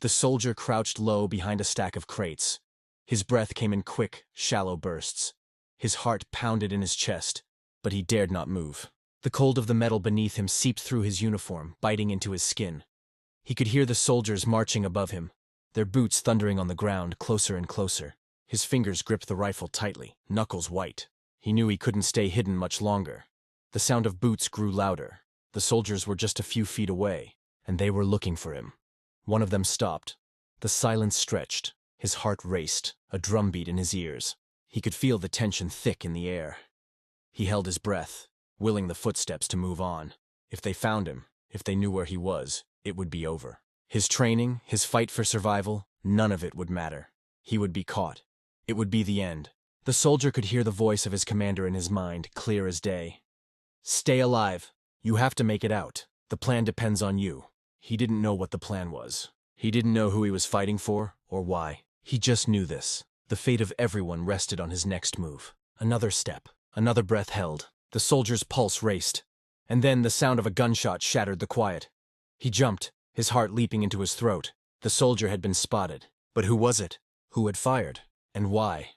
The soldier crouched low behind a stack of crates. His breath came in quick, shallow bursts. His heart pounded in his chest, but he dared not move. The cold of the metal beneath him seeped through his uniform, biting into his skin. He could hear the soldiers marching above him, their boots thundering on the ground, closer and closer. His fingers gripped the rifle tightly, knuckles white. He knew he couldn't stay hidden much longer. The sound of boots grew louder. The soldiers were just a few feet away, and they were looking for him. One of them stopped. The silence stretched. His heart raced, a drumbeat in his ears. He could feel the tension thick in the air. He held his breath, willing the footsteps to move on. If they found him, if they knew where he was, it would be over. His training, his fight for survival, none of it would matter. He would be caught. It would be the end. The soldier could hear the voice of his commander in his mind, clear as day. "Stay alive. You have to make it out. The plan depends on you." He didn't know what the plan was. He didn't know who he was fighting for, or why. He just knew this. The fate of everyone rested on his next move. Another step. Another breath held. The soldier's pulse raced. And then the sound of a gunshot shattered the quiet. He jumped, his heart leaping into his throat. The soldier had been spotted. But who was it? Who had fired? And why?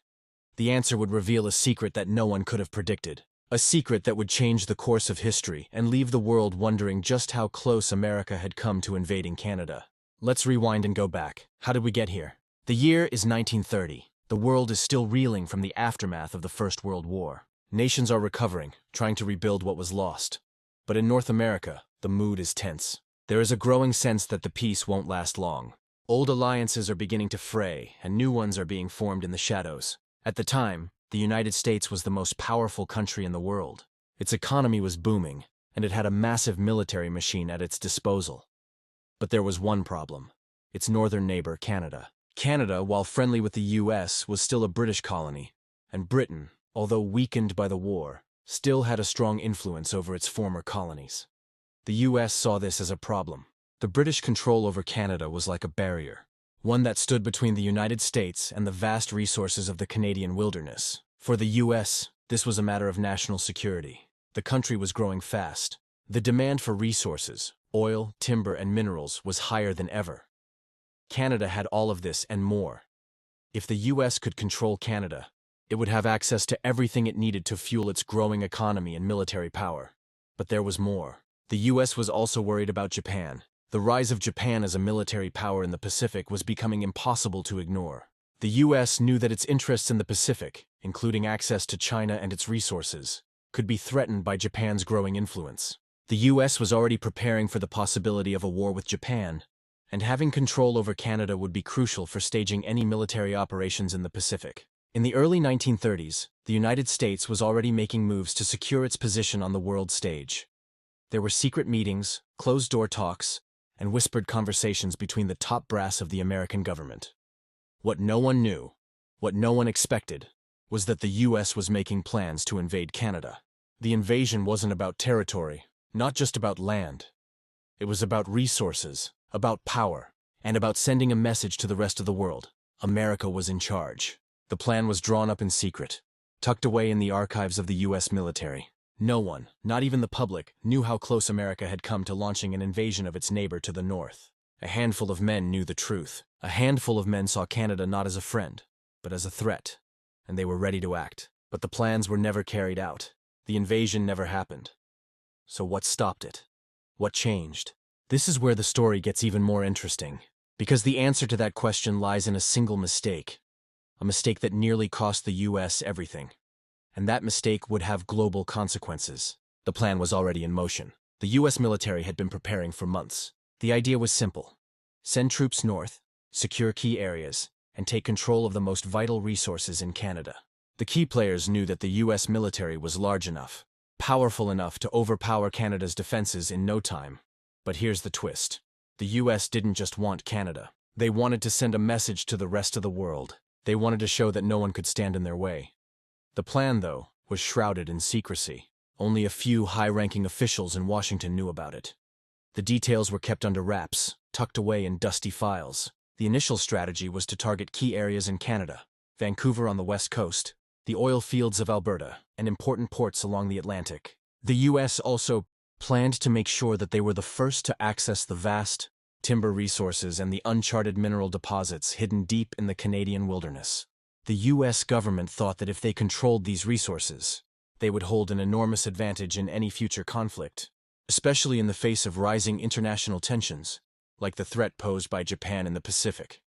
The answer would reveal a secret that no one could have predicted. A secret that would change the course of history and leave the world wondering just how close America had come to invading Canada. Let's rewind and go back. How did we get here? The year is 1930. The world is still reeling from the aftermath of the First World War. Nations are recovering, trying to rebuild what was lost. But in North America, the mood is tense. There is a growing sense that the peace won't last long. Old alliances are beginning to fray, and new ones are being formed in the shadows. At the time, the United States was the most powerful country in the world. Its economy was booming, and it had a massive military machine at its disposal. But there was one problem: its northern neighbor, Canada. Canada, while friendly with the US, was still a British colony, and Britain, although weakened by the war, still had a strong influence over its former colonies. The US saw this as a problem. The British control over Canada was like a barrier, one that stood between the United States and the vast resources of the Canadian wilderness. For the US, this was a matter of national security. The country was growing fast. The demand for resources, oil, timber, and minerals, was higher than ever. Canada had all of this and more. If the US could control Canada, it would have access to everything it needed to fuel its growing economy and military power. But there was more. The US was also worried about Japan. The rise of Japan as a military power in the Pacific was becoming impossible to ignore. The US knew that its interests in the Pacific, including access to China and its resources, could be threatened by Japan's growing influence. The US was already preparing for the possibility of a war with Japan, and having control over Canada would be crucial for staging any military operations in the Pacific. In the early 1930s, the United States was already making moves to secure its position on the world stage. There were secret meetings, closed-door talks, and whispered conversations between the top brass of the American government. What no one knew, what no one expected, was that the US was making plans to invade Canada. The invasion wasn't about territory, not just about land. It was about resources, about power, and about sending a message to the rest of the world. America was in charge. The plan was drawn up in secret, tucked away in the archives of the US military. No one, not even the public, knew how close America had come to launching an invasion of its neighbor to the north. A handful of men knew the truth. A handful of men saw Canada not as a friend, but as a threat, and they were ready to act. But the plans were never carried out. The invasion never happened. So what stopped it? What changed? This is where the story gets even more interesting, because the answer to that question lies in a single mistake. A mistake that nearly cost the US everything. And that mistake would have global consequences. The plan was already in motion. The US military had been preparing for months. The idea was simple: send troops north, secure key areas, and take control of the most vital resources in Canada. The key players knew that the US military was large enough, powerful enough to overpower Canada's defenses in no time. But here's the twist. The US didn't just want Canada. They wanted to send a message to the rest of the world. They wanted to show that no one could stand in their way. The plan, though, was shrouded in secrecy. Only a few high-ranking officials in Washington knew about it. The details were kept under wraps, tucked away in dusty files. The initial strategy was to target key areas in Canada: Vancouver on the west coast, the oil fields of Alberta, and important ports along the Atlantic. The US also planned to make sure that they were the first to access the vast, timber resources, and the uncharted mineral deposits hidden deep in the Canadian wilderness. The U.S. government thought that if they controlled these resources, they would hold an enormous advantage in any future conflict, especially in the face of rising international tensions, like the threat posed by Japan in the Pacific.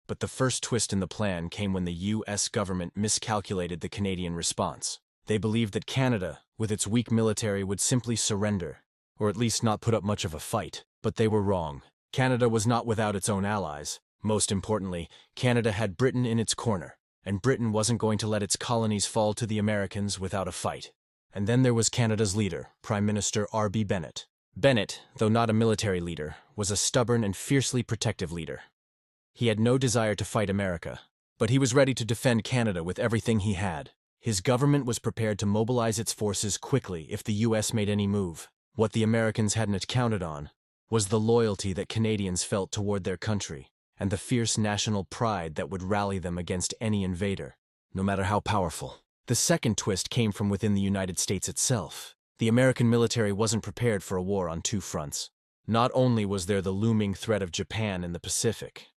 But the first twist in the plan came when the U.S. government miscalculated the Canadian response. They believed that Canada, with its weak military, would simply surrender, or at least not put up much of a fight. But they were wrong. Canada was not without its own allies. Most importantly, Canada had Britain in its corner, and Britain wasn't going to let its colonies fall to the Americans without a fight. And then there was Canada's leader, Prime Minister R.B. Bennett. Bennett, though not a military leader, was a stubborn and fiercely protective leader. He had no desire to fight America, but he was ready to defend Canada with everything he had. His government was prepared to mobilize its forces quickly if the U.S. made any move. What the Americans hadn't counted on was the loyalty that Canadians felt toward their country, and the fierce national pride that would rally them against any invader, no matter how powerful. The second twist came from within the United States itself. The American military wasn't prepared for a war on two fronts. Not only was there the looming threat of Japan in the Pacific,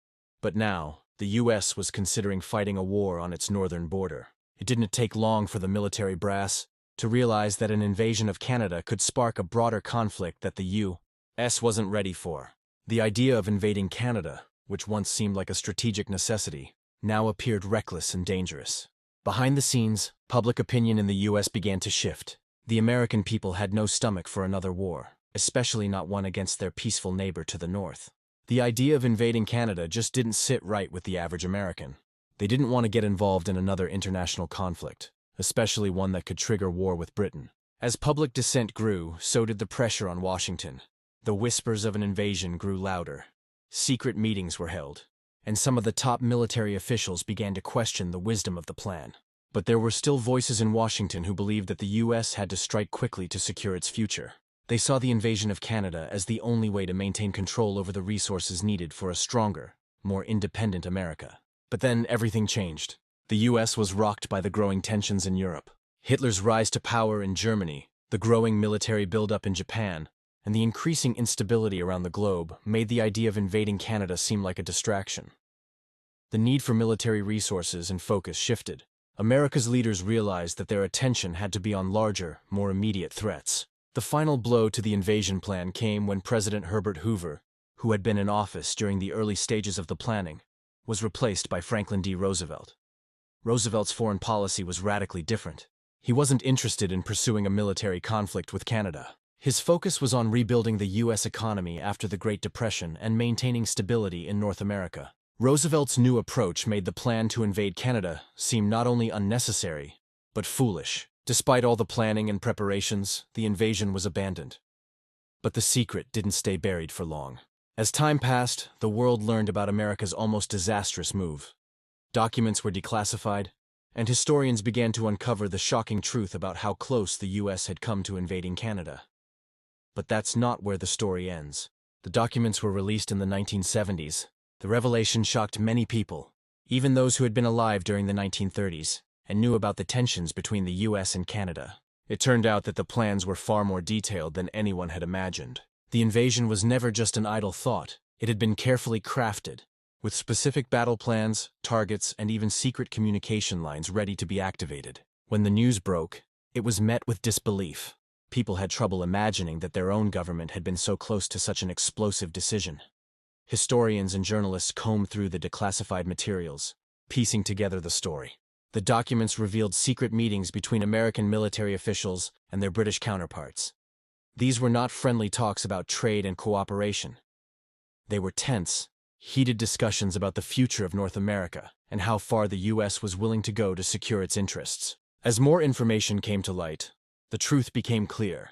but now the U.S. was considering fighting a war on its northern border. It didn't take long for the military brass to realize that an invasion of Canada could spark a broader conflict that the U.S. wasn't ready for. The idea of invading Canada, which once seemed like a strategic necessity, now appeared reckless and dangerous. Behind the scenes, public opinion in the U.S. began to shift. The American people had no stomach for another war, especially not one against their peaceful neighbor to the north. The idea of invading Canada just didn't sit right with the average American. They didn't want to get involved in another international conflict, especially one that could trigger war with Britain. As public dissent grew, so did the pressure on Washington. The whispers of an invasion grew louder. Secret meetings were held, and some of the top military officials began to question the wisdom of the plan. But there were still voices in Washington who believed that the U.S. had to strike quickly to secure its future. They saw the invasion of Canada as the only way to maintain control over the resources needed for a stronger, more independent America. But then everything changed. The U.S. was rocked by the growing tensions in Europe. Hitler's rise to power in Germany, the growing military buildup in Japan, and the increasing instability around the globe made the idea of invading Canada seem like a distraction. The need for military resources and focus shifted. America's leaders realized that their attention had to be on larger, more immediate threats. The final blow to the invasion plan came when President Herbert Hoover, who had been in office during the early stages of the planning, was replaced by Franklin D. Roosevelt. Roosevelt's foreign policy was radically different. He wasn't interested in pursuing a military conflict with Canada. His focus was on rebuilding the U.S. economy after the Great Depression and maintaining stability in North America. Roosevelt's new approach made the plan to invade Canada seem not only unnecessary, but foolish. Despite all the planning and preparations, the invasion was abandoned. But the secret didn't stay buried for long. As time passed, the world learned about America's almost disastrous move. Documents were declassified, and historians began to uncover the shocking truth about how close the U.S. had come to invading Canada. But that's not where the story ends. The documents were released in the 1970s. The revelation shocked many people, even those who had been alive during the 1930s, and knew about the tensions between the U.S. and Canada. It turned out that the plans were far more detailed than anyone had imagined. The invasion was never just an idle thought. It had been carefully crafted, with specific battle plans, targets, and even secret communication lines ready to be activated. When the news broke, it was met with disbelief. People had trouble imagining that their own government had been so close to such an explosive decision. Historians and journalists combed through the declassified materials, piecing together the story. The documents revealed secret meetings between American military officials and their British counterparts. These were not friendly talks about trade and cooperation. They were tense, heated discussions about the future of North America and how far the U.S. was willing to go to secure its interests. As more information came to light, the truth became clear.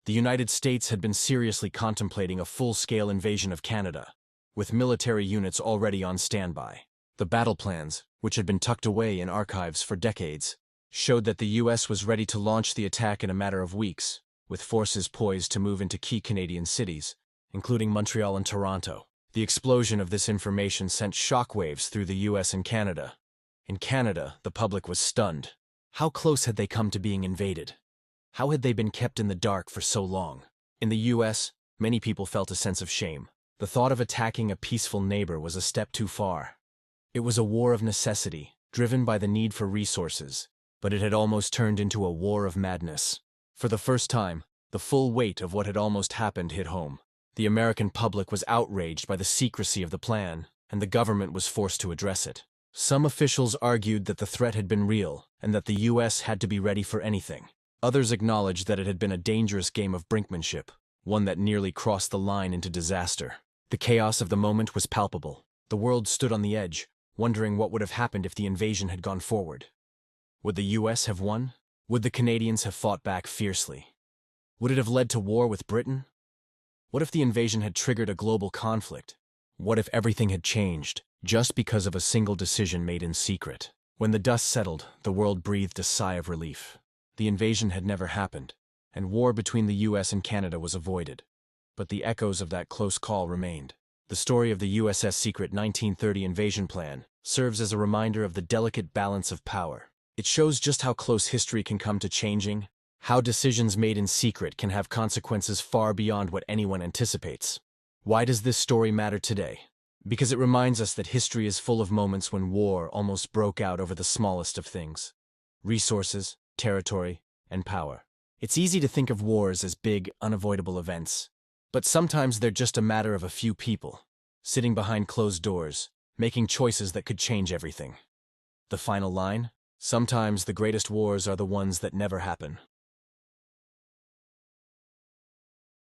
The United States had been seriously contemplating a full-scale invasion of Canada, with military units already on standby. The battle plans, which had been tucked away in archives for decades, showed that the U.S. was ready to launch the attack in a matter of weeks, with forces poised to move into key Canadian cities, including Montreal and Toronto. The explosion of this information sent shockwaves through the U.S. and Canada. In Canada, the public was stunned. How close had they come to being invaded? How had they been kept in the dark for so long? In the U.S., many people felt a sense of shame. The thought of attacking a peaceful neighbor was a step too far. It was a war of necessity, driven by the need for resources, but it had almost turned into a war of madness. For the first time, the full weight of what had almost happened hit home. The American public was outraged by the secrecy of the plan, and the government was forced to address it. Some officials argued that the threat had been real, and that the U.S. had to be ready for anything. Others acknowledged that it had been a dangerous game of brinkmanship, one that nearly crossed the line into disaster. The chaos of the moment was palpable. The world stood on the edge, wondering what would have happened if the invasion had gone forward. Would the U.S. have won? Would the Canadians have fought back fiercely? Would it have led to war with Britain? What if the invasion had triggered a global conflict? What if everything had changed, just because of a single decision made in secret? When the dust settled, the world breathed a sigh of relief. The invasion had never happened, and war between the U.S. and Canada was avoided. But the echoes of that close call remained. The story of the USS Secret 1930 invasion plan serves as a reminder of the delicate balance of power. It shows just how close history can come to changing, how decisions made in secret can have consequences far beyond what anyone anticipates. Why does this story matter today? Because it reminds us that history is full of moments when war almost broke out over the smallest of things: resources, territory, and power. It's easy to think of wars as big, unavoidable events, but sometimes they're just a matter of a few people, sitting behind closed doors, making choices that could change everything. The final line? Sometimes the greatest wars are the ones that never happen.